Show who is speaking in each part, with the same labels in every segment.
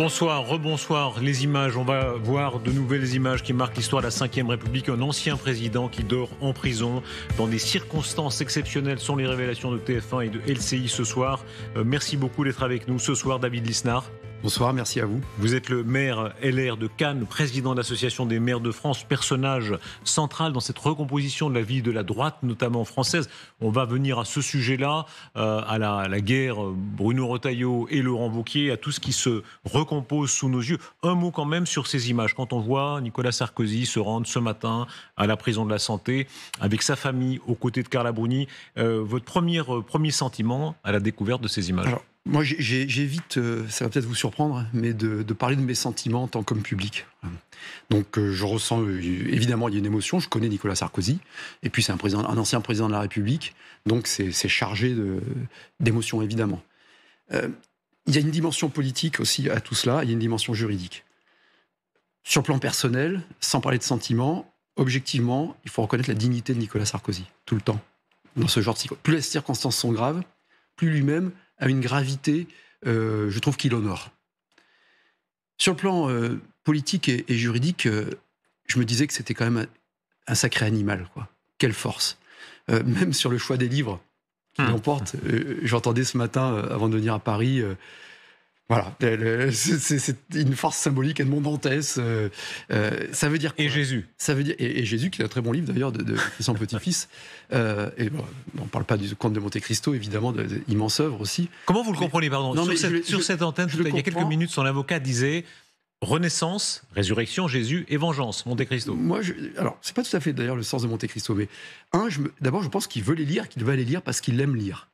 Speaker 1: Bonsoir, rebonsoir. Les images, on va voir de nouvelles images qui marquent l'histoire de la Ve République. Un ancien président qui dort en prison dans des circonstances exceptionnelles sont les révélations de TF1 et de LCI ce soir. Merci beaucoup d'être avec nous ce soir, David Lisnard.
Speaker 2: Bonsoir, merci à vous.
Speaker 1: Vous êtes le maire LR de Cannes, le président de l'Association des maires de France, personnage central dans cette recomposition de la vie de la droite, notamment française. On va venir à ce sujet-là, à la guerre Bruno Retailleau et Laurent Wauquiez, à tout ce qui se recompose sous nos yeux. Un mot quand même sur ces images. Quand on voit Nicolas Sarkozy se rendre ce matin à la prison de la Santé, avec sa famille, aux côtés de Carla Bruni, votre premier sentiment à la découverte de ces images?
Speaker 2: Alors, moi, j'évite, ça va peut-être vous surprendre, mais de parler de mes sentiments en tant qu'homme public. Donc, je ressens, évidemment, il y a une émotion. Je connais Nicolas Sarkozy, et puis c'est un ancien président de la République, donc c'est chargé d'émotions, évidemment. Il y a une dimension politique aussi à tout cela, il y a une dimension juridique. Sur le plan personnel, sans parler de sentiments, objectivement, il faut reconnaître la dignité de Nicolas Sarkozy, tout le temps, dans ce genre de circonstances. Plus les circonstances sont graves, plus lui-même a une gravité, je trouve, qu'il honore. Sur le plan politique et juridique, je me disais que c'était quand même un sacré animal, quoi. Quelle force. Même sur le choix des livres qu'il emporte, j'entendais ce matin, avant de venir à Paris, voilà, c'est une force symbolique Edmond Dantès. Ça veut dire quoi?
Speaker 1: Et Jésus.
Speaker 2: Ça veut dire et Jésus, qui est un très bon livre d'ailleurs de son petit-fils. Et bon, on ne parle pas du Comte de Monte Cristo, évidemment, d'immense œuvre aussi.
Speaker 1: Comment vous le comprenez, pardon?
Speaker 2: Non,
Speaker 1: sur cette antenne, il y a quelques minutes, son avocat disait Renaissance, résurrection, Jésus et vengeance, Monte Cristo.
Speaker 2: Moi, alors, c'est pas tout à fait d'ailleurs le sens de Monte Cristo, mais d'abord, je pense qu'il veut les lire, qu'il va les lire parce qu'il aime lire.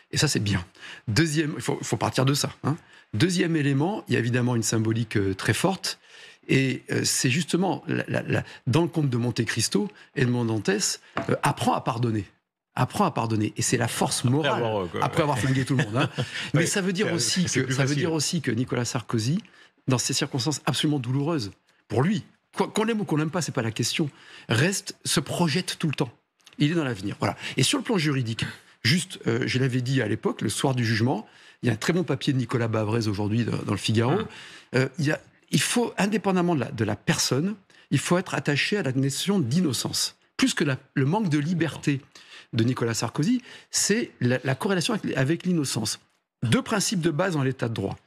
Speaker 2: Et ça, c'est bien. Deuxième, il faut partir de ça. Deuxième élément, il y a évidemment une symbolique très forte. Et c'est justement, dans le conte de Monte Cristo, Edmond Dantès apprend à pardonner. Apprend à pardonner. Et c'est la force morale, après avoir flingué tout le monde. Mais ça veut dire aussi que Nicolas Sarkozy, dans ces circonstances absolument douloureuses, pour lui, qu'on l'aime ou qu'on l'aime pas, c'est pas la question, se projette tout le temps. Il est dans l'avenir. Voilà. Et sur le plan juridique, juste, je l'avais dit à l'époque, le soir du jugement, il y a un très bon papier de Nicolas Bavrez aujourd'hui dans le Figaro. Il faut, indépendamment de la personne, il faut être attaché à la notion d'innocence. Plus que le manque de liberté de Nicolas Sarkozy, c'est la corrélation avec l'innocence. Deux principes de base dans l'état de droit.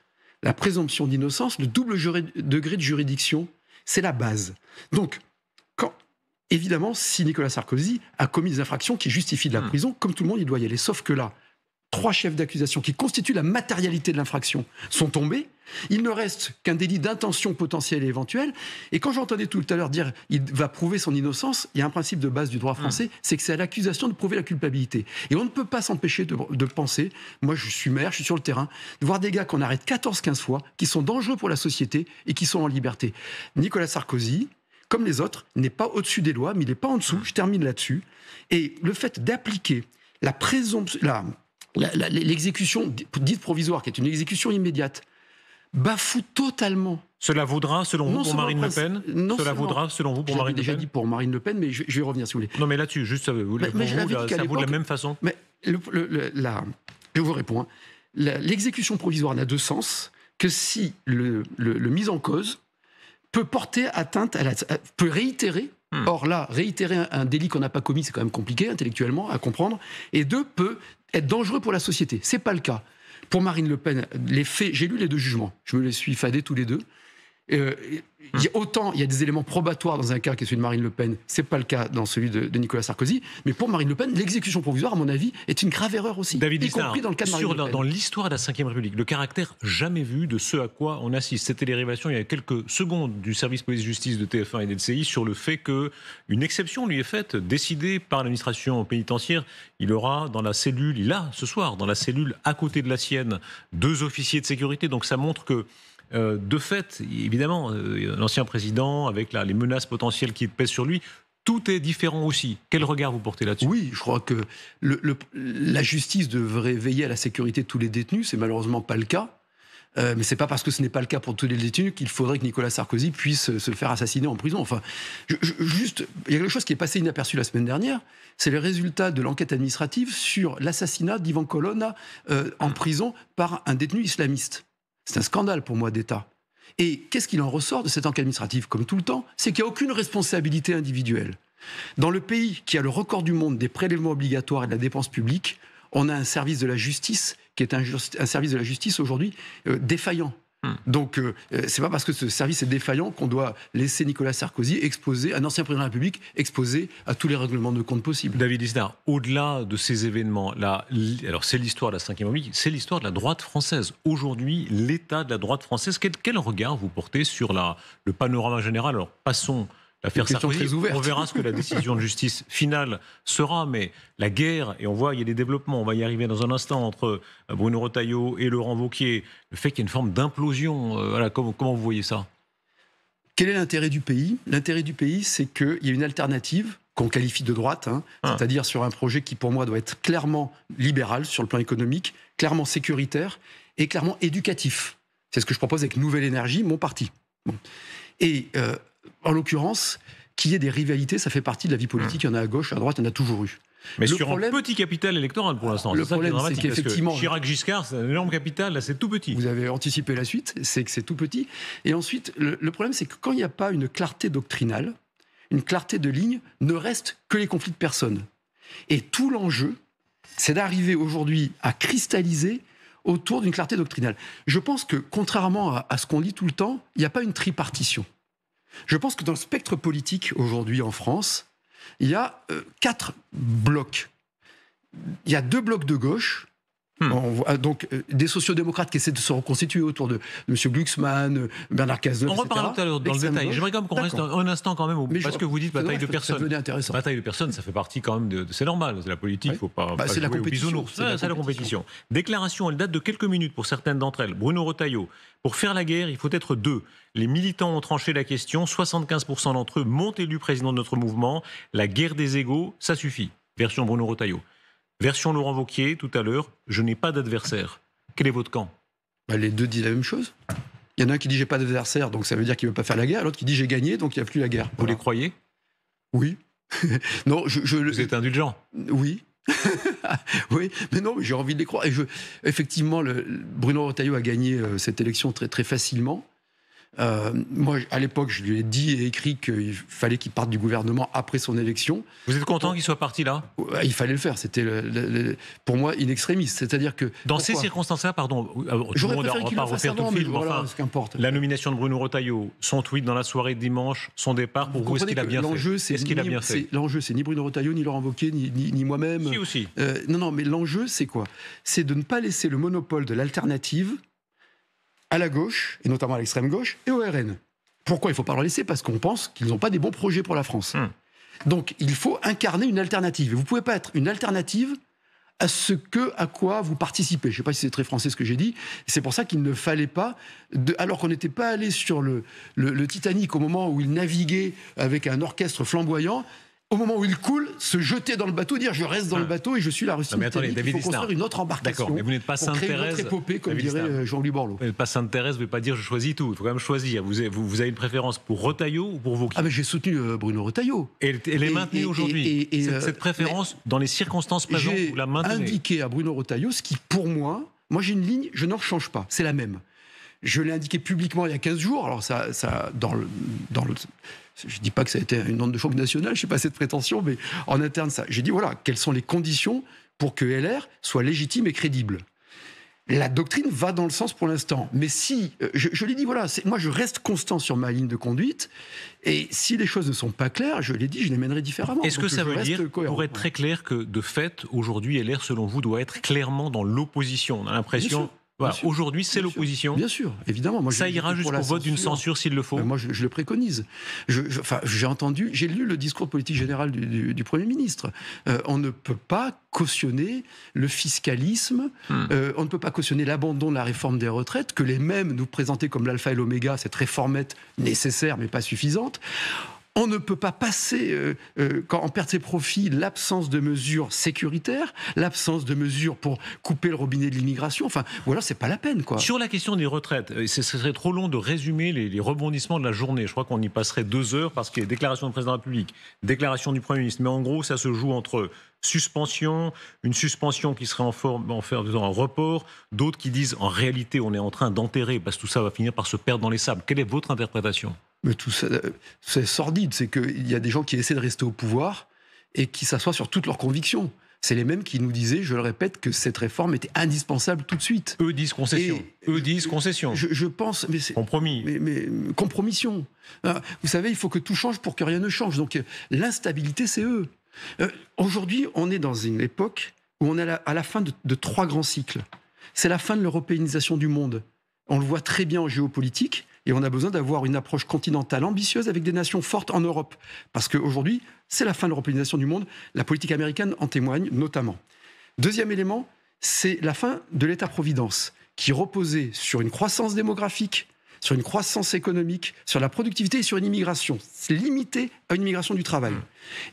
Speaker 2: La présomption d'innocence, le double degré de juridiction, c'est la base. Donc, évidemment, si Nicolas Sarkozy a commis des infractions qui justifient de la prison, comme tout le monde, il doit y aller. Sauf que là, 3 chefs d'accusation qui constituent la matérialité de l'infraction sont tombés. Il ne reste qu'un délit d'intention potentielle et éventuelle. Et quand j'entendais tout à l'heure dire il va prouver son innocence, il y a un principe de base du droit français, c'est que c'est à l'accusation de prouver la culpabilité. Et on ne peut pas s'empêcher de penser, moi je suis maire, je suis sur le terrain, de voir des gars qu'on arrête 14-15 fois, qui sont dangereux pour la société et qui sont en liberté. Nicolas Sarkozy, comme les autres, n'est pas au-dessus des lois, mais il n'est pas en dessous. Je termine là-dessus. Et le fait d'appliquer la présomption, l'exécution dite provisoire, qui est une exécution immédiate, bafoue totalement.
Speaker 1: Cela vaudra, selon vous, pour Marine Le Pen? Cela vaudra, selon vous, pour Marine Le Pen?
Speaker 2: J'ai déjà dit pour Marine Le Pen, mais je vais revenir si vous voulez.
Speaker 1: Non, mais là-dessus, juste, ça vaut de la même façon? Mais
Speaker 2: je vous réponds. L'exécution provisoire n'a de sens que si le mis en cause peut porter atteinte, peut réitérer. Or là, réitérer un délit qu'on n'a pas commis, c'est quand même compliqué intellectuellement à comprendre. Et 2, peut être dangereux pour la société. C'est pas le cas. Pour Marine Le Pen, les faits, j'ai lu les 2 jugements. Je me les suis fadés tous les 2. Autant il y a des éléments probatoires dans un cas qui est celui de Marine Le Pen, c'est pas le cas dans celui de Nicolas Sarkozy, mais pour Marine Le Pen, l'exécution provisoire, à mon avis, est une grave erreur aussi,
Speaker 1: David
Speaker 2: y compris dans le cas de Marine Le Pen.
Speaker 1: Dans l'histoire de la Ve République, le caractère jamais vu de ce à quoi on assiste, c'était les révélations il y a quelques secondes du service police-justice de TF1 et d'LCI sur le fait qu'une exception lui est faite, décidée par l'administration pénitentiaire. Il a ce soir, dans la cellule à côté de la sienne, 2 officiers de sécurité, donc ça montre que de fait, évidemment, l'ancien président, avec les menaces potentielles qui pèsent sur lui, tout est différent aussi. Quel regard vous portez là-dessus?
Speaker 2: Oui, je crois que la justice devrait veiller à la sécurité de tous les détenus. C'est malheureusement pas le cas. Mais c'est pas parce que ce n'est pas le cas pour tous les détenus qu'il faudrait que Nicolas Sarkozy puisse se faire assassiner en prison. Enfin, juste, il y a quelque chose qui est passé inaperçu la semaine dernière. C'est le résultat de l'enquête administrative sur l'assassinat d'Ivan Colonna en prison par un détenu islamiste. C'est un scandale pour moi d'État. Et qu'est-ce qu'il en ressort de cette enquête administrative, comme tout le temps? C'est qu'il n'y a aucune responsabilité individuelle. Dans le pays qui a le record du monde des prélèvements obligatoires et de la dépense publique, on a un service de la justice qui est un service de la justice aujourd'hui défaillant. Donc, c'est pas parce que ce service est défaillant qu'on doit laisser Nicolas Sarkozy exposer, un ancien président de la République, exposé à tous les règlements de compte possibles.
Speaker 1: David Lisnard, au-delà de ces événements, là, alors c'est l'histoire de la Ve République, c'est l'histoire de la droite française. Aujourd'hui, l'état de la droite française, quel regard vous portez sur le panorama général? Alors, passons l'affaire Sarkozy, on verra ce que la décision de justice finale sera, mais la guerre, et on voit il y a des développements, on va y arriver dans un instant, entre Bruno Retailleau et Laurent Wauquiez, le fait qu'il y ait une forme d'implosion, voilà, comment vous voyez ça?
Speaker 2: Quel est l'intérêt du pays? L'intérêt du pays, c'est qu'il y ait une alternative qu'on qualifie de droite, c'est-à-dire sur un projet qui pour moi doit être clairement libéral sur le plan économique, clairement sécuritaire et clairement éducatif. C'est ce que je propose avec Nouvelle Énergie, mon parti. Bon. Et en l'occurrence, qu'il y ait des rivalités, ça fait partie de la vie politique. Il y en a à gauche, à droite, il y en a toujours eu.
Speaker 1: Mais sur un petit capital électoral pour l'instant.
Speaker 2: Le problème, c'est qu'effectivement,
Speaker 1: Chirac-Giscard, c'est un énorme capital, là c'est tout petit.
Speaker 2: Vous avez anticipé la suite, c'est que c'est tout petit. Et ensuite, le problème, c'est que quand il n'y a pas une clarté doctrinale, une clarté de ligne, ne reste que les conflits de personnes. Et tout l'enjeu, c'est d'arriver aujourd'hui à cristalliser autour d'une clarté doctrinale. Je pense que, contrairement à ce qu'on lit tout le temps, il n'y a pas une tripartition. Je pense que dans le spectre politique aujourd'hui en France, il y a 4 blocs. Il y a 2 blocs de gauche, on voit, donc des sociodémocrates qui essaient de se reconstituer autour de M. Glucksmann, Bernard Cazeneuve,
Speaker 1: etc. On reparlera tout à l'heure dans le détail. J'aimerais quand même qu'on reste un instant quand même, parce que vous dites bataille de personnes. Bataille de personnes, ça fait partie quand même c'est normal, c'est la politique, il ne faut pas
Speaker 2: jouer au bisounours.
Speaker 1: C'est la compétition. Déclaration, elle date de quelques minutes pour certaines d'entre elles. Bruno Retailleau, pour faire la guerre, il faut être 2. Les militants ont tranché la question, 75% d'entre eux m'ont élu président de notre mouvement. La guerre des égaux, ça suffit. Version Bruno Retailleau. Version Laurent Wauquiez, tout à l'heure, je n'ai pas d'adversaire. Quel est votre camp?
Speaker 2: Les deux disent la même chose. Il y en a un qui dit j'ai pas d'adversaire, donc ça veut dire qu'il ne veut pas faire la guerre. L'autre qui dit j'ai gagné, donc il n'y a plus la guerre.
Speaker 1: Vous les croyez?
Speaker 2: Oui. Non,
Speaker 1: Vous êtes indulgent?
Speaker 2: Oui. Oui, mais non, j'ai envie de les croire. Et effectivement, Bruno Retailleau a gagné cette élection très, très facilement. Moi, à l'époque, je lui ai dit et écrit qu'il fallait qu'il parte du gouvernement après son élection.
Speaker 1: Vous êtes content qu'il soit parti là?
Speaker 2: Il fallait le faire. C'était pour moi in extremis. C'est-à-dire que
Speaker 1: dans ces circonstances-là, pardon,
Speaker 2: j'aurais préféré qu'il le fasse avant, mais voilà, ce qu'importe.
Speaker 1: La nomination de Bruno Retailleau, son tweet dans la soirée de dimanche, son départ, pour vous, est-ce qu'il a bien fait? Est-ce qu'il a bien fait?
Speaker 2: L'enjeu, c'est ni Bruno Retailleau, ni Laurent Wauquiez, ni moi-même.
Speaker 1: Si aussi.
Speaker 2: Non, mais l'enjeu, c'est quoi? C'est de ne pas laisser le monopole de l'alternative à la gauche, et notamment à l'extrême gauche, et au RN. Pourquoi il ne faut pas leur laisser? Parce qu'on pense qu'ils n'ont pas des bons projets pour la France. Donc, il faut incarner une alternative. Et vous ne pouvez pas être une alternative à quoi vous participez. Je ne sais pas si c'est très français ce que j'ai dit. C'est pour ça qu'il ne fallait pas, alors qu'on n'était pas allé sur le Titanic au moment où il naviguait avec un orchestre flamboyant, au moment où il coule, se jeter dans le bateau, dire je reste dans le bateau et je suis la Russie.
Speaker 1: Mais attendez,
Speaker 2: il faut construire une autre embarcation.
Speaker 1: D'accord, mais vous n'êtes pas Sainte-Thérèse.
Speaker 2: Pour créer une autre épopée, comme dirait Jean-Louis Borloo.
Speaker 1: Vous n'êtes pas Sainte-Thérèse, vous ne pouvez pas dire je choisis tout. Il faut quand même choisir. Vous avez une préférence pour Retailleau ou pour Wauquiez?
Speaker 2: Mais j'ai soutenu Bruno Retailleau.
Speaker 1: Et elle est maintenue aujourd'hui. Cette préférence, dans les circonstances présentes, vous la maintenez?
Speaker 2: J'ai indiqué à Bruno Retailleau ce qui, pour moi j'ai une ligne, je ne rechange pas. C'est la même. Je l'ai indiqué publiquement il y a 15 jours. Alors ça je ne dis pas que ça a été une onde de choc nationale, je ne sais pas cette prétention, mais en interne, j'ai dit voilà, quelles sont les conditions pour que LR soit légitime et crédible. La doctrine va dans le sens pour l'instant. Mais si, je l'ai dit, voilà, moi je reste constant sur ma ligne de conduite, et si les choses ne sont pas claires, je l'ai dit, je les mènerai différemment.
Speaker 1: Est-ce que ça veut dire, pour être très clair, que de fait, aujourd'hui, LR, selon vous, doit être clairement dans l'opposition? On a l'impression... Voilà, aujourd'hui, c'est l'opposition.
Speaker 2: Bien sûr, évidemment. Moi,
Speaker 1: ça ira jusqu'au vote d'une censure s'il le faut.
Speaker 2: Moi, je le préconise. J'ai lu le discours de politique générale du Premier ministre. On ne peut pas cautionner le fiscalisme, on ne peut pas cautionner l'abandon de la réforme des retraites, que les mêmes nous présentaient comme l'alpha et l'oméga, cette réformette nécessaire mais pas suffisante. On ne peut pas passer, quand on perd ses profits, l'absence de mesures sécuritaires, l'absence de mesures pour couper le robinet de l'immigration. Enfin, voilà, c'est pas la peine, quoi.
Speaker 1: Sur la question des retraites, ce serait trop long de résumer les rebondissements de la journée. Je crois qu'on y passerait 2 heures parce qu'il y a déclaration du président de la République, déclaration du Premier ministre. Mais en gros, ça se joue entre une suspension qui serait en faisant un report, d'autres qui disent en réalité on est en train d'enterrer parce que tout ça va finir par se perdre dans les sables. Quelle est votre interprétation?
Speaker 2: Mais tout ça, c'est sordide, c'est qu'il y a des gens qui essaient de rester au pouvoir et qui s'assoient sur toutes leurs convictions. C'est les mêmes qui nous disaient, je le répète, que cette réforme était indispensable tout de suite.
Speaker 1: Eux disent concession.
Speaker 2: Je pense, mais c'est
Speaker 1: compromis.
Speaker 2: Mais compromission. Vous savez, il faut que tout change pour que rien ne change. Donc l'instabilité, c'est eux. Aujourd'hui, on est dans une époque où on est à la fin de 3 grands cycles. C'est la fin de l'européanisation du monde. On le voit très bien en géopolitique. Et on a besoin d'avoir une approche continentale ambitieuse avec des nations fortes en Europe. Parce qu'aujourd'hui, c'est la fin de l'européanisation du monde. La politique américaine en témoigne notamment. Deuxième élément, c'est la fin de l'État-providence, qui reposait sur une croissance démographique, sur une croissance économique, sur la productivité et sur une immigration. C'est limité à une immigration du travail.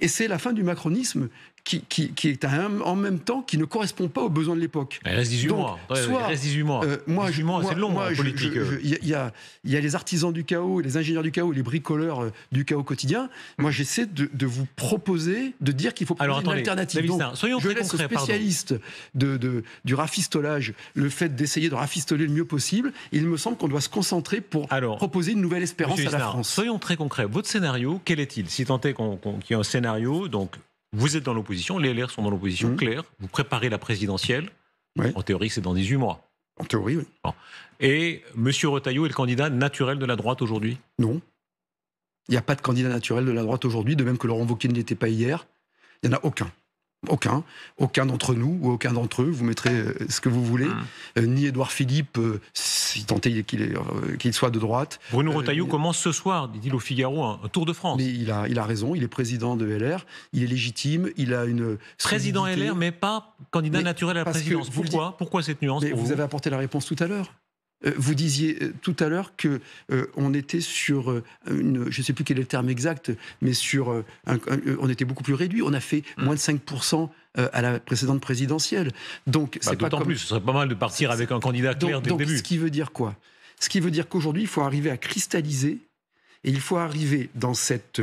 Speaker 2: Et c'est la fin du macronisme qui est en même temps qui ne correspond pas aux besoins de l'époque.
Speaker 1: Il reste 18 mois. Il reste 18 mois. 18 mois, c'est long en politique.
Speaker 2: Il y a les artisans du chaos, les ingénieurs du chaos, les bricoleurs du chaos quotidien. Moi, j'essaie de vous proposer, de dire qu'il faut proposer une alternative.
Speaker 1: David Starr, soyons
Speaker 2: je
Speaker 1: très
Speaker 2: laisse aux
Speaker 1: concrets,
Speaker 2: spécialistes du rafistolage le fait d'essayer de rafistoler le mieux possible. Il me semble qu'on doit se concentrer pour proposer une nouvelle espérance à la France.
Speaker 1: Soyons très concrets. Votre scénario, quel est-il? Si tant est qu'il y a un scénario, donc vous êtes dans l'opposition, les LR sont dans l'opposition, claire. Vous préparez la présidentielle. Oui. En théorie, c'est dans 18 mois.
Speaker 2: En théorie, oui.
Speaker 1: Bon. Et M. Retailleau est le candidat naturel de la droite aujourd'hui?
Speaker 2: Non. Il n'y a pas de candidat naturel de la droite aujourd'hui, de même que Laurent Wauquiez ne l'était pas hier. Il n'y en a aucun. Aucun d'entre nous ou aucun d'entre eux, vous mettrez ce que vous voulez, ni Édouard Philippe, si tant est qu'il soit de droite.
Speaker 1: Bruno Retailleau commence ce soir, dit-il au Figaro, un tour de France.
Speaker 2: Mais il a raison, il est président de LR, il est légitime, il a une...
Speaker 1: Président LR, mais pas candidat naturel à la présidence. Pourquoi cette nuance pour
Speaker 2: vous avez apporté la réponse tout à l'heure. Vous disiez tout à l'heure que on était sur je ne sais plus quel est le terme exact, mais sur on était beaucoup plus réduit. On a fait moins de 5% à la précédente présidentielle. Donc c'est pas
Speaker 1: d'autant plus. Ce serait pas mal de partir avec un candidat clair dès le début.
Speaker 2: Ce qui veut dire quoi? Ce qui veut dire qu'aujourd'hui, il faut arriver à cristalliser et il faut arriver dans cette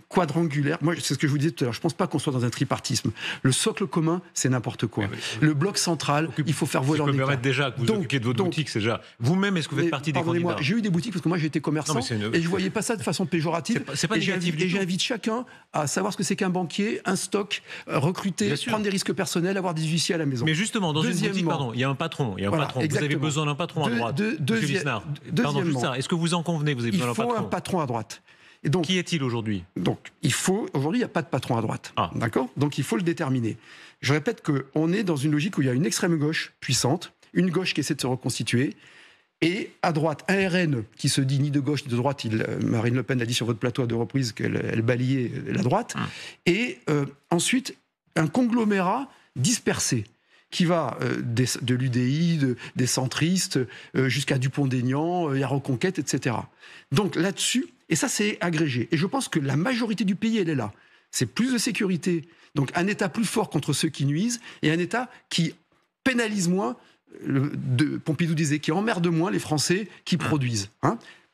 Speaker 2: quadrangulaire. Moi, c'est ce que je vous disais tout à l'heure. Je ne pense pas qu'on soit dans un tripartisme. Le socle commun, c'est n'importe quoi. Le bloc central, il faut faire voler en écart.
Speaker 1: Je peux me permettre déjà que vous occupiez de votre boutique, c'est déjà... Vous-même, est-ce que vous faites partie des candidats?
Speaker 2: J'ai eu des boutiques parce que moi, j'ai été commerçant et je ne voyais pas ça de façon péjorative.
Speaker 1: C'est pas négatif du tout.
Speaker 2: Et j'invite chacun à savoir ce que c'est qu'un banquier, un stock, recruter, prendre des risques personnels, avoir des huissiers à la maison.
Speaker 1: Mais justement, dans une boutique, il y a un patron. Vous avez besoin d'un patron à droite. Deuxièmement, est-ce que vous en convenez? Vous avez besoin d'un patron.
Speaker 2: Il faut un patron à droite.
Speaker 1: Et donc, qui est-il aujourd'hui?
Speaker 2: Aujourd'hui, il n'y a pas de patron à droite. D'accord? Donc, il faut le déterminer. Je répète qu'on est dans une logique où il y a une extrême gauche puissante, une gauche qui essaie de se reconstituer, et à droite, un RN qui se dit ni de gauche ni de droite. Marine Le Pen l'a dit sur votre plateau à 2 reprises qu'elle balayait la droite. Et ensuite, un conglomérat dispersé qui va de l'UDI, des centristes, jusqu'à Dupont-Aignan, et à Reconquête, etc. Donc là-dessus, et ça c'est agrégé. Et je pense que la majorité du pays, elle est là. C'est plus de sécurité. Donc un État plus fort contre ceux qui nuisent, et un État qui pénalise moins, Pompidou disait, qui emmerde moins les Français qui produisent.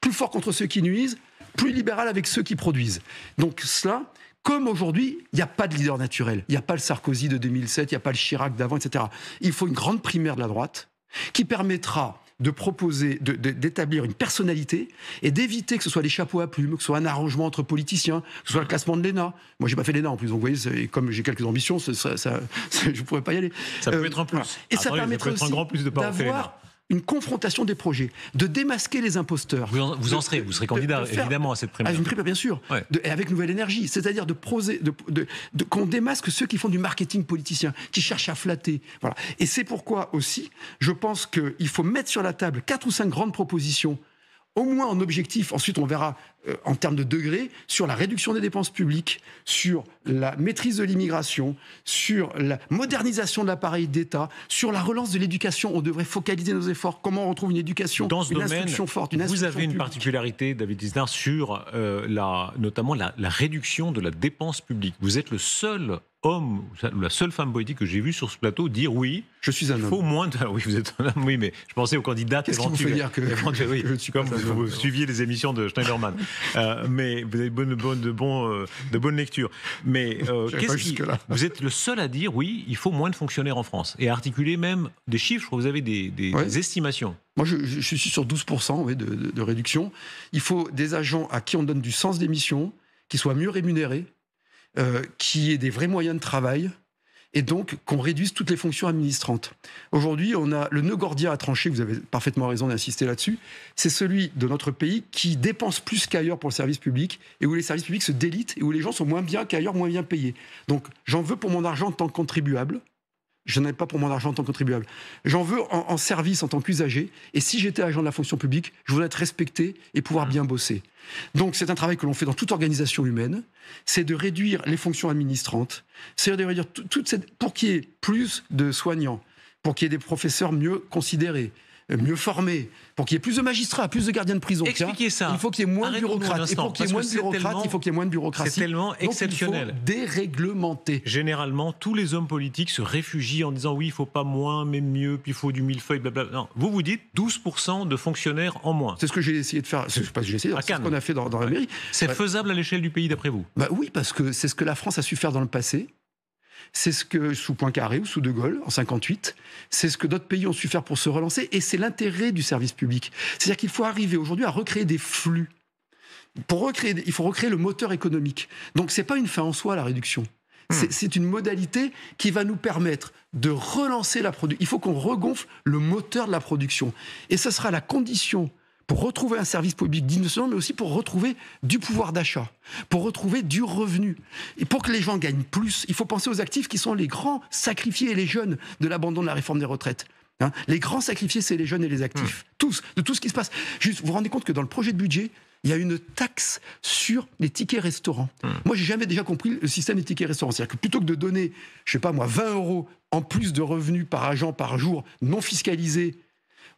Speaker 2: Plus fort contre ceux qui nuisent, plus libéral avec ceux qui produisent. Donc cela... Comme aujourd'hui, il n'y a pas de leader naturel. Il n'y a pas le Sarkozy de 2007, il n'y a pas le Chirac d'avant, etc. Il faut une grande primaire de la droite qui permettra de proposer, d'établir une personnalité et d'éviter que ce soit des chapeaux à plumes, que ce soit un arrangement entre politiciens, que ce soit le classement de l'ENA. Moi, j'ai pas fait l'ENA en plus, donc vous voyez, comme j'ai quelques ambitions, je ne pourrais pas y aller.
Speaker 1: Ça peut être un plus.
Speaker 2: Et ça permettrait aussi d'avoir une confrontation des projets, de démasquer les imposteurs.
Speaker 1: Vous serez candidat, évidemment, à cette primaire.
Speaker 2: Une primaire, bien sûr, et avec Nouvelle Énergie. C'est-à-dire qu'on démasque ceux qui font du marketing politicien, qui cherchent à flatter. Voilà. Et c'est pourquoi aussi, je pense qu'il faut mettre sur la table 4 ou 5 grandes propositions, au moins en objectif, ensuite on verra en termes de degrés, sur la réduction des dépenses publiques, sur la maîtrise de l'immigration, sur la modernisation de l'appareil d'État, sur la relance de l'éducation. On devrait focaliser nos efforts. Comment on retrouve une éducation, une instruction forte, une instruction
Speaker 1: vous avez une particularité, David Lisnard, sur notamment la réduction de la dépense publique. Vous êtes le seul homme ou la seule femme politique que j'ai vue sur ce plateau dire oui.
Speaker 2: Je suis un homme.
Speaker 1: Il faut moins de... Oui, vous êtes un homme, oui, mais je pensais aux candidats
Speaker 2: éventuels. Qu'est-ce qui vous fait dire que
Speaker 1: oui, comme vous suiviez les émissions de Schneiderman. mais vous avez de bonnes lectures. Mais vous êtes le seul à dire, oui, il faut moins de fonctionnaires en France, et à articuler même des chiffres, vous avez des estimations.
Speaker 2: Moi, je suis sur 12% de réduction. Il faut des agents à qui on donne du sens des missions, qui soient mieux rémunérés, qui aient des vrais moyens de travail, et donc qu'on réduise toutes les fonctions administrantes. Aujourd'hui, on a le nœud gordien à trancher, vous avez parfaitement raison d'insister là-dessus, c'est celui de notre pays qui dépense plus qu'ailleurs pour le service public, et où les services publics se délitent, et où les gens sont moins bien qu'ailleurs, moins bien payés. Donc j'en veux pour mon argent en tant que contribuable. Je n'en ai pas pour mon argent en tant que contribuable. J'en veux en service en tant qu'usager. Et si j'étais agent de la fonction publique, je voudrais être respecté et pouvoir bien bosser. Donc c'est un travail que l'on fait dans toute organisation humaine. C'est de réduire les fonctions administrantes. C'est de réduire pour qu'il y ait plus de soignants, pour qu'il y ait des professeurs mieux considérés, mieux formés, pour qu'il y ait plus de magistrats, plus de gardiens de prison.
Speaker 1: Expliquez ça.
Speaker 2: Il faut qu'il y ait moins de bureaucrates. Et pour qu'il y ait moins de bureaucrates, il faut qu'il y ait moins de bureaucratie.
Speaker 1: C'est tellement exceptionnel.
Speaker 2: Donc, il faut déréglementer.
Speaker 1: Généralement, tous les hommes politiques se réfugient en disant oui, il ne faut pas moins, mais mieux, puis il faut du millefeuille, blablabla. Non, vous dites 12% de fonctionnaires en moins.
Speaker 2: C'est ce que j'ai essayé de faire. C'est pas ce que j'ai essayé, c'est ce qu'on a fait dans la mairie.
Speaker 1: C'est faisable à l'échelle du pays, d'après vous?
Speaker 2: Oui, parce que c'est ce que la France a su faire dans le passé. C'est ce que, sous Poincaré ou sous De Gaulle, en 58, c'est ce que d'autres pays ont su faire pour se relancer, et c'est l'intérêt du service public. C'est-à-dire qu'il faut arriver aujourd'hui à recréer des flux. Il faut recréer le moteur économique. Donc c'est pas une fin en soi, la réduction. C'est une modalité qui va nous permettre de relancer la production. Il faut qu'on regonfle le moteur de la production. Et ce sera la condition pour retrouver un service public digne de ce nom, mais aussi pour retrouver du pouvoir d'achat, pour retrouver du revenu. Et pour que les gens gagnent plus, il faut penser aux actifs qui sont les grands sacrifiés et les jeunes de l'abandon de la réforme des retraites. Les grands sacrifiés, c'est les jeunes et les actifs. Tous, de tout ce qui se passe. Juste, vous vous rendez compte que dans le projet de budget, il y a une taxe sur les tickets restaurants. Moi, j'ai jamais déjà compris le système des tickets restaurants. C'est-à-dire que plutôt que de donner, je sais pas moi, 20 € en plus de revenus par agent par jour, non fiscalisés,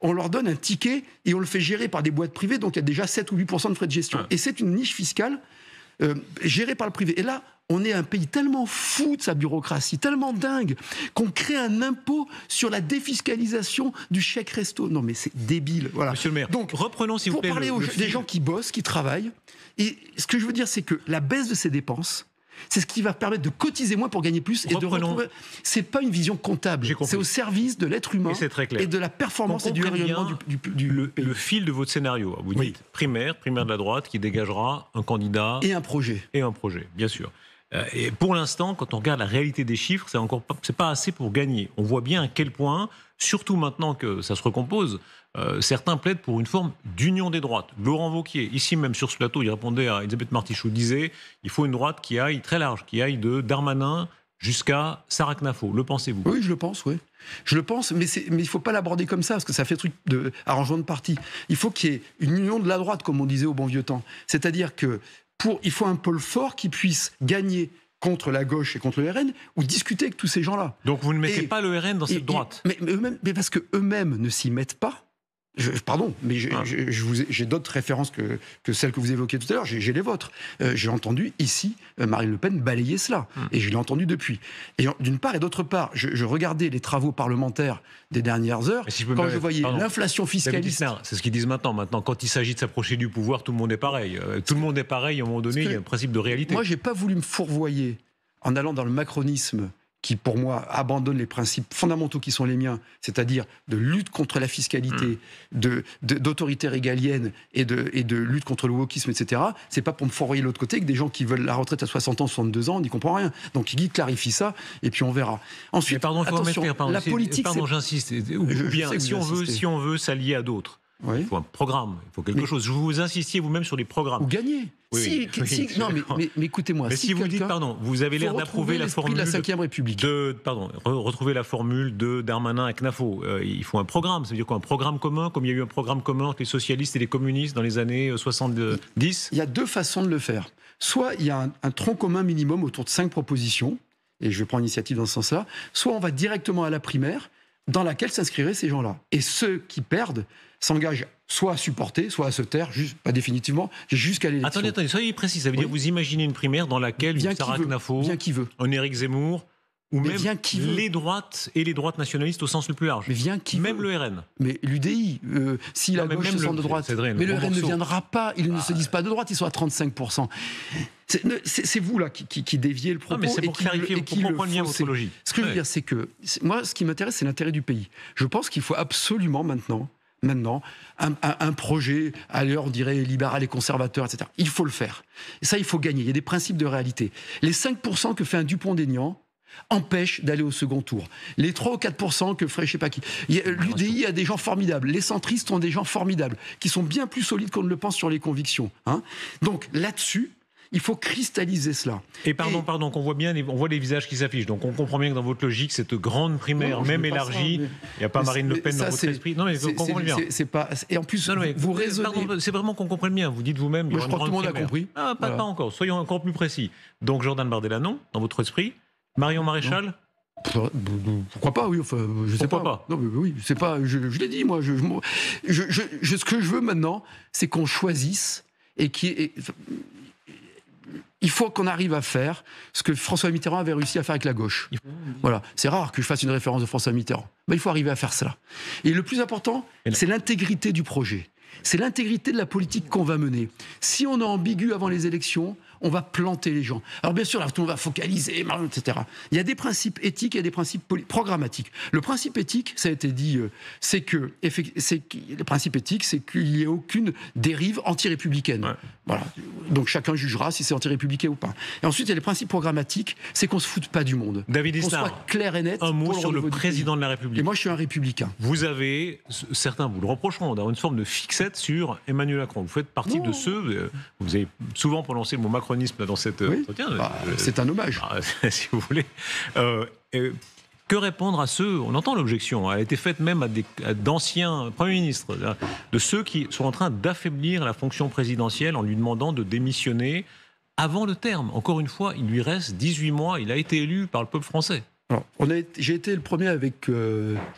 Speaker 2: on leur donne un ticket et on le fait gérer par des boîtes privées, donc il y a déjà 7 ou 8% de frais de gestion. Et c'est une niche fiscale gérée par le privé. Et là, on est un pays tellement fou de sa bureaucratie, tellement dingue, qu'on crée un impôt sur la défiscalisation du chèque resto. Non mais c'est débile. Voilà.
Speaker 1: Monsieur le maire, donc reprenons s'il vous plaît.
Speaker 2: Pour parler des gens qui bossent, qui travaillent, et ce que je veux dire, c'est que la baisse de ces dépenses, c'est ce qui va permettre de cotiser moins pour gagner plus et de retrouver. C'est pas une vision comptable. C'est au service de l'être humain et de la performance et du rayonnement du pays.
Speaker 1: Le fil de votre scénario, vous dites primaire de la droite qui dégagera un candidat
Speaker 2: et un projet.
Speaker 1: Bien sûr. Et pour l'instant, quand on regarde la réalité des chiffres, c'est pas assez pour gagner. On voit bien à quel point, surtout maintenant que ça se recompose, certains plaident pour une forme d'union des droites. Laurent Wauquiez, ici même sur ce plateau, il répondait à Elisabeth Martichoux, disait il faut une droite qui aille très large, qui aille de Darmanin jusqu'à Sarah Knafo. Le pensez-vous?
Speaker 2: Oui, je le pense, oui. Je le pense, mais il ne faut pas l'aborder comme ça, parce que ça fait truc d'arrangement de parti. Il faut qu'il y ait une union de la droite, comme on disait au bon vieux temps. C'est-à-dire il faut un pôle fort qui puisse gagner contre la gauche et contre le RN, ou discuter avec tous ces gens-là.
Speaker 1: Donc vous ne mettez pas le RN dans cette droite?
Speaker 2: Mais parce qu'eux-mêmes ne s'y mettent pas. Pardon, mais j'ai d'autres références que celles que vous évoquiez tout à l'heure. J'ai les vôtres. J'ai entendu ici Marine Le Pen balayer cela. Et je l'ai entendu depuis. Et d'une part, et d'autre part, je regardais les travaux parlementaires des dernières heures. Quand je voyais l'inflation fiscaliste.
Speaker 1: C'est ce qu'ils disent maintenant. Maintenant, quand il s'agit de s'approcher du pouvoir, tout le monde est pareil. Tout le monde est pareil. À un moment donné, il y a un principe de réalité.
Speaker 2: Moi, j'ai pas voulu me fourvoyer en allant dans le macronisme qui, pour moi, abandonne les principes fondamentaux qui sont les miens, c'est-à-dire de lutte contre la fiscalité, d'autorité régalienne et de lutte contre le wokisme, etc. C'est pas pour me fourvoyer de l'autre côté que des gens qui veulent la retraite à 60 ans, 62 ans, on n'y comprend rien. Donc, Guy clarifie ça, et puis on verra. Ensuite, attention, la politique...
Speaker 1: Pardon, j'insiste. Si on veut s'allier à d'autres, il faut un programme, il faut quelque chose. Vous insistiez vous-même sur les programmes.
Speaker 2: Ou gagner. Non, mais écoutez-moi.
Speaker 1: Mais si vous dites, vous avez l'air d'approuver la formule
Speaker 2: de la Ve République.
Speaker 1: Retrouver la formule de Darmanin à Knafo. Il faut un programme. Ça veut dire quoi? Un programme commun, comme il y a eu un programme commun entre les socialistes et les communistes dans les années 70?
Speaker 2: Il y a deux façons de le faire. Soit il y a un tronc commun minimum autour de 5 propositions, et je vais prendre l'initiative dans ce sens-là, soit on va directement à la primaire, dans laquelle s'inscriraient ces gens-là. Et ceux qui perdent s'engagent soit à supporter, soit à se taire, pas définitivement, jusqu'à l'élection.
Speaker 1: Attendez, soyez précis. Ça veut dire vous imaginez une primaire dans laquelle Sarah Knafo, un Éric Zemmour, Ou
Speaker 2: Mais
Speaker 1: même
Speaker 2: vient qui veut.
Speaker 1: les droites et les droites nationalistes au sens le plus large.
Speaker 2: Mais vient qui
Speaker 1: Même
Speaker 2: veut.
Speaker 1: le RN.
Speaker 2: Mais l'UDI, si la
Speaker 1: Non, mais
Speaker 2: gauche
Speaker 1: même
Speaker 2: se sent
Speaker 1: le-
Speaker 2: de droite,
Speaker 1: c'est Adrien,
Speaker 2: mais le
Speaker 1: le
Speaker 2: RN ne
Speaker 1: morceau.
Speaker 2: viendra pas. Ils ne se disent pas de droite, ils sont à 35%. C'est vous là qui déviez le propos.
Speaker 1: Non, mais c'est
Speaker 2: et
Speaker 1: pour
Speaker 2: qui
Speaker 1: clarifier,
Speaker 2: et
Speaker 1: pour
Speaker 2: qui le
Speaker 1: comprendre bien
Speaker 2: faussez.
Speaker 1: votre logique.
Speaker 2: Ce que je veux
Speaker 1: Ouais.
Speaker 2: dire, c'est que moi, ce qui m'intéresse, c'est l'intérêt du pays. Je pense qu'il faut absolument maintenant, un projet, à l'heure, on dirait libéral et conservateur, etc. Il faut le faire. Et ça, il faut gagner. Il y a des principes de réalité. Les 5% que fait un Dupont-Aignan empêchent d'aller au second tour. Les 3 ou 4% que ferait je sais pas qui. L'UDI a des gens formidables. Les centristes ont des gens formidables, qui sont bien plus solides qu'on ne le pense sur les convictions. Hein. Donc là-dessus, il faut cristalliser cela.
Speaker 1: Et pardon, qu'on voit bien, on voit les visages qui s'affichent. Donc on comprend bien que dans votre logique, cette grande primaire,
Speaker 2: Non, je
Speaker 1: même
Speaker 2: veux pas
Speaker 1: élargie,
Speaker 2: ça,
Speaker 1: il n'y a pas Marine Le Pen dans
Speaker 2: ça,
Speaker 1: votre esprit. Non, mais on comprend bien.
Speaker 2: C'est pas. Et en plus,
Speaker 1: Non, mais
Speaker 2: vous raisonnez.
Speaker 1: pardon, c'est vraiment qu'on comprenne bien. Vous dites vous-même. il y
Speaker 2: Moi, je
Speaker 1: aura
Speaker 2: crois
Speaker 1: une
Speaker 2: que tout le monde a
Speaker 1: grande
Speaker 2: compris.
Speaker 1: primaire. Ah, pas
Speaker 2: Voilà.
Speaker 1: encore. Soyons encore plus précis. Donc Jordan Bardella, non, dans votre esprit. Marion Maréchal.
Speaker 2: Pourquoi pas, oui, enfin, je sais
Speaker 1: Pourquoi
Speaker 2: pas.
Speaker 1: pas
Speaker 2: Non, mais oui, c'est pas. Je l'ai dit, moi. Ce que je veux maintenant, c'est qu'on choisisse et il faut qu'on arrive à faire ce que François Mitterrand avait réussi à faire avec la gauche. Voilà, c'est rare que je fasse une référence de François Mitterrand. Mais il faut arriver à faire cela. Et le plus important, c'est l'intégrité du projet. C'est l'intégrité de la politique qu'on va mener. Si on est ambigu avant les élections, on va planter les gens. Alors bien sûr, là, tout le monde va focaliser, etc. Il y a des principes éthiques et des principes programmatiques. Le principe éthique, ça a été dit, le principe éthique, c'est qu'il n'y ait aucune dérive anti-républicaine.
Speaker 1: Ouais.
Speaker 2: Voilà. Donc chacun jugera si c'est anti-républicain ou pas. Et ensuite, il y a les principes programmatiques, c'est qu'on ne se foute pas du monde.
Speaker 1: David
Speaker 2: Qu'on
Speaker 1: Lisnard,
Speaker 2: soit clair et net.
Speaker 1: un mot
Speaker 2: pour
Speaker 1: sur le
Speaker 2: renouveau du
Speaker 1: président de la
Speaker 2: pays.
Speaker 1: République.
Speaker 2: Et moi, je suis un républicain.
Speaker 1: Vous avez, certains vous le reprocheront, d'avoir une forme de fixette sur Emmanuel Macron. Vous faites partie de ceux, vous avez souvent prononcé le mot macronisme dans cet entretien.
Speaker 2: C'est un hommage.
Speaker 1: Si vous voulez. Que répondre à ceux, on entend l'objection, elle a été faite même à d'anciens premiers ministres, de ceux qui sont en train d'affaiblir la fonction présidentielle en lui demandant de démissionner avant le terme. Encore une fois, il lui reste 18 mois, il a été élu par le peuple français.
Speaker 2: Alors, j'ai été le premier avec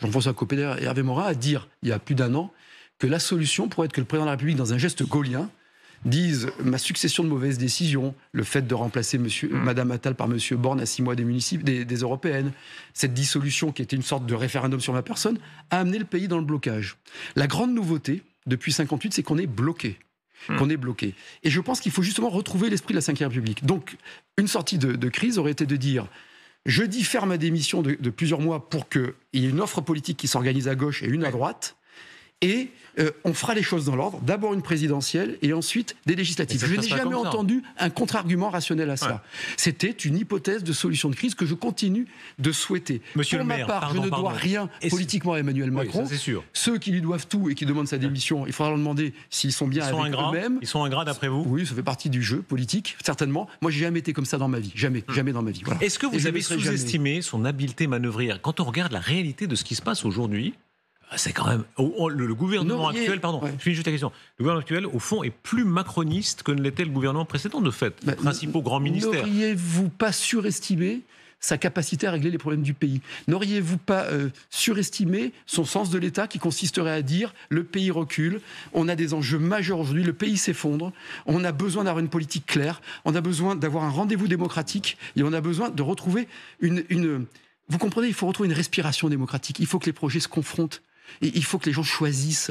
Speaker 2: Jean-François Copé et Hervé Morin à dire, il y a plus d'1 an, que la solution pourrait être que le président de la République, dans un geste gaullien, dise ma succession de mauvaises décisions, le fait de remplacer Madame Attal par Monsieur Borne à 6 mois des européennes, cette dissolution qui était une sorte de référendum sur ma personne, a amené le pays dans le blocage. La grande nouveauté, depuis 58, c'est qu'on est bloqué. Et je pense qu'il faut justement retrouver l'esprit de la Ve République. Donc, une sortie de crise aurait été de dire je diffère ma démission de plusieurs mois pour qu'il y ait une offre politique qui s'organise à gauche et une à droite. Et on fera les choses dans l'ordre. D'abord une présidentielle et ensuite des législatives. Je n'ai jamais entendu un contre-argument rationnel à cela. Ouais. C'était une hypothèse de solution de crise que je continue de souhaiter.
Speaker 1: Monsieur
Speaker 2: Pour
Speaker 1: le
Speaker 2: ma
Speaker 1: maire,
Speaker 2: part, je ne dois rien politiquement à Emmanuel Macron.
Speaker 1: Oui, ça, c'est sûr.
Speaker 2: Ceux qui lui doivent tout et qui demandent sa démission, il faudra leur demander s'ils sont bien avec eux-mêmes.
Speaker 1: Ils sont ingrats d'après vous?
Speaker 2: Oui, ça fait partie du jeu politique, certainement. Moi, j'ai jamais été comme ça dans ma vie. Jamais dans ma vie. Voilà.
Speaker 1: Est-ce que vous avez sous-estimé son habileté manœuvrière? Quand on regarde la réalité de ce qui se passe aujourd'hui, c'est quand même... Le gouvernement actuel, je finis juste la question. Le gouvernement actuel, au fond, est plus macroniste que ne l'était le gouvernement précédent, de fait. Les principaux grands ministères.
Speaker 2: N'auriez-vous pas surestimé sa capacité à régler les problèmes du pays? N'auriez-vous pas surestimé son sens de l'État qui consisterait à dire le pays recule, on a des enjeux majeurs aujourd'hui, le pays s'effondre, on a besoin d'avoir une politique claire, on a besoin d'avoir un rendez-vous démocratique et on a besoin de retrouver Vous comprenez, il faut retrouver une respiration démocratique, il faut que les projets se confrontent. Et il faut que les gens choisissent.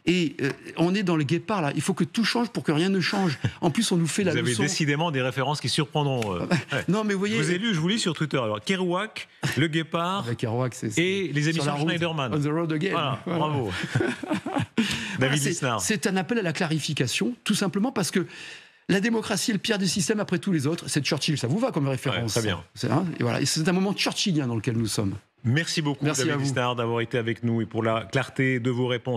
Speaker 2: Et on est dans le guépard, là. Il faut que tout change pour que rien ne change. En plus, on nous fait la leçon.
Speaker 1: Vous avez décidément des références qui surprendront.
Speaker 2: Non, mais vous voyez...
Speaker 1: Je vous lis sur Twitter. Alors, Kerouac, le guépard et les émissions Schneiderman.
Speaker 2: On the road again.
Speaker 1: Voilà. Bravo. David Lisnard.
Speaker 2: C'est un appel à la clarification, tout simplement parce que la démocratie est le pire des systèmes après tous les autres. C'est Churchill, ça vous va comme référence?
Speaker 1: Très bien.
Speaker 2: Et voilà. Et c'est un moment churchillien dans lequel nous sommes.
Speaker 1: Merci beaucoup, David Lisnard, d'avoir été avec nous et pour la clarté de vos réponses.